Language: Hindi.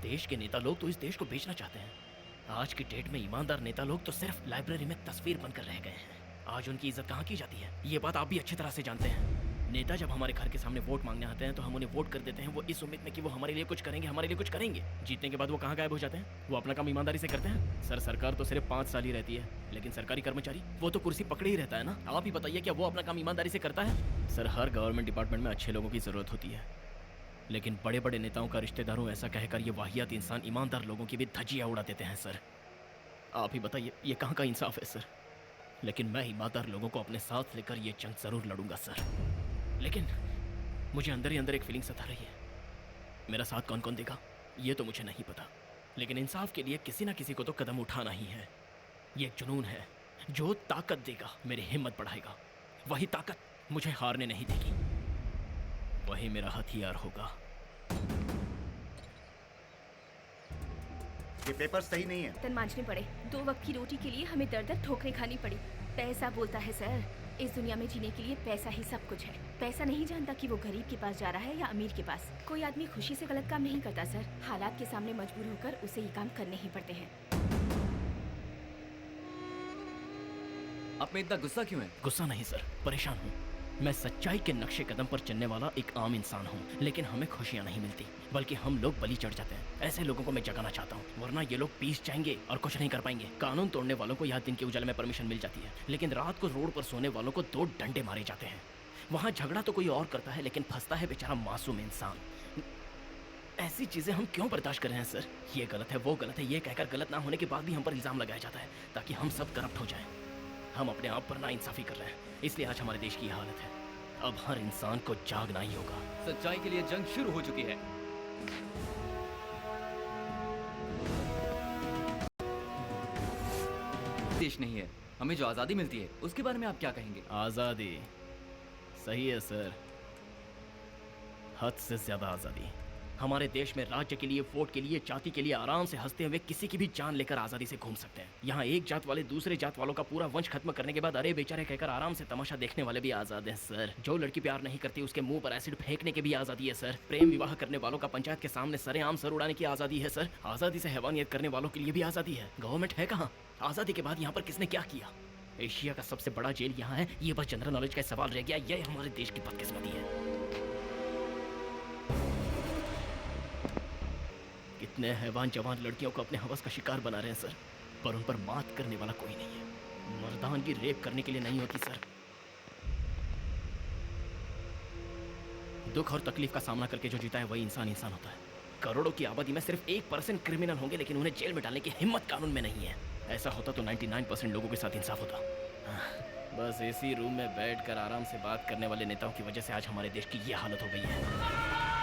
देश के नेता लोग तो इस देश को बेचना चाहते हैं। आज की डेट में ईमानदार नेता लोग तो सिर्फ लाइब्रेरी में तस्वीर बनकर रह गए हैं। आज उनकी इज्जत कहाँ की जाती है, ये बात आप भी अच्छी तरह से जानते हैं। नेता जब हमारे घर के सामने वोट मांगने आते हैं तो हम उन्हें वोट कर देते हैं, वो इस उम्मीद में कि वो हमारे लिए कुछ करेंगे, हमारे लिए कुछ करेंगे। जीतने के बाद वो कहाँ गायब हो जाते हैं? वो अपना काम ईमानदारी से करते हैं? सर, सरकार तो सिर्फ 5 साल ही रहती है, लेकिन सरकारी कर्मचारी वो तो कुर्सी पकड़े ही रहता है ना। आप ही बताइए, क्या वो अपना काम ईमानदारी से करता है? सर, हर गवर्नमेंट डिपार्टमेंट में अच्छे लोगों की जरूरत होती है, लेकिन बड़े बड़े नेताओं का रिश्तेदारों ऐसा कहकर ये वाहियात इंसान ईमानदार लोगों की भी धज्जियां उड़ा देते हैं। सर, आप ही बताइए, ये कहाँ का इंसाफ है सर? लेकिन मैं ईमानदार लोगों को अपने साथ लेकर ये जंग जरूर लड़ूंगा सर। लेकिन मुझे अंदर ही अंदर एक फीलिंग सता रही है। मेरा साथ कौन कौन देगा ये तो मुझे नहीं पता, लेकिन इंसाफ के लिए किसी ना किसी को तो कदम उठाना ही है। ये एक जुनून है जो ताकत देगा, मेरी हिम्मत बढ़ाएगा। वही ताकत मुझे हारने नहीं देगी, वही मेरा हथियार होगा। ये पेपर सही नहीं है। तन मांझने पड़े। 2 वक्त की रोटी के लिए हमें दर दर ठोकरें खानी पड़ी। पैसा बोलता है सर, इस दुनिया में जीने के लिए पैसा ही सब कुछ है। पैसा नहीं जानता कि वो गरीब के पास जा रहा है या अमीर के पास। कोई आदमी खुशी से गलत काम नहीं करता सर, हालात के सामने मजबूर होकर उसे ये काम करने ही पड़ते हैं। आप में इतना गुस्सा क्यों है? गुस्सा नहीं सर, परेशान हूँ। मैं सच्चाई के नक्शे कदम पर चलने वाला एक आम इंसान हूँ, लेकिन हमें खुशियाँ नहीं मिलती, बल्कि हम लोग बलि चढ़ जाते हैं। ऐसे लोगों को मैं जगाना चाहता हूँ, वरना ये लोग पीस जाएंगे और कुछ नहीं कर पाएंगे। कानून तोड़ने वालों को यहाँ दिन के उजाले में परमिशन मिल जाती है, लेकिन रात को रोड पर सोने वालों को 2 डंडे मारे जाते हैं। वहाँ झगड़ा तो कोई और करता है, लेकिन फंसता है बेचारा मासूम इंसान। ऐसी चीजें हम क्यों बर्दाश्त कर रहे हैं सर? ये गलत है, वो गलत है, ये कहकर गलत ना होने के बाद भी हम पर इल्जाम लगाया जाता है ताकि हम सब करप्ट हो जाएं। हम अपने आप पर नाइंसाफी कर रहे हैं, इसलिए आज हमारे देश की हालत है। अब हर इंसान को जागना ही होगा। सच्चाई के लिए जंग शुरू हो चुकी है। देश नहीं है, हमें जो आजादी मिलती है उसके बारे में आप क्या कहेंगे? आजादी सही है सर, हद से ज्यादा आजादी। हमारे देश में राज्य के लिए, वोट के लिए, जाति के लिए आराम से हंसते हुए किसी की भी जान लेकर आजादी से घूम सकते हैं। यहाँ एक जात वाले दूसरे जात वालों का पूरा वंश खत्म करने के बाद अरे बेचारे कहकर आराम से तमाशा देखने वाले भी आजाद हैं सर। जो लड़की प्यार नहीं करती उसके मुंह पर एसिड फेंकने की भी आजादी है सर। प्रेम विवाह करने वालों का पंचायत के सामने सरेआम सर उड़ाने की आजादी है सर। आजादी से हैवानियत करने वालों के लिए भी आजादी है। गवर्नमेंट है कहाँ? आजादी के बाद यहाँ पर किसने क्या किया? एशिया का सबसे बड़ा जेल यहाँ है, ये बस जनरल नॉलेज का सवाल रह गया। यह हमारे देश की बदकिस्मती है। कितने हैवान जवान लड़कियों को अपने हवस का शिकार बना रहे हैं सर, पर उन पर मात करने वाला कोई नहीं है। मर्दानगी रेप करने के लिए नहीं होती सर। दुख और तकलीफ का सामना करके जो जीता है वही इंसान इंसान होता है। करोड़ों की आबादी में सिर्फ 1% क्रिमिनल होंगे, लेकिन उन्हें जेल में डालने की हिम्मत कानून में नहीं है। ऐसा होता तो 99% लोगों के साथ इंसाफ होता। बस इसी रूम में बैठकर आराम से बात करने वाले नेताओं की वजह से आज हमारे देश की ये हालत हो गई है।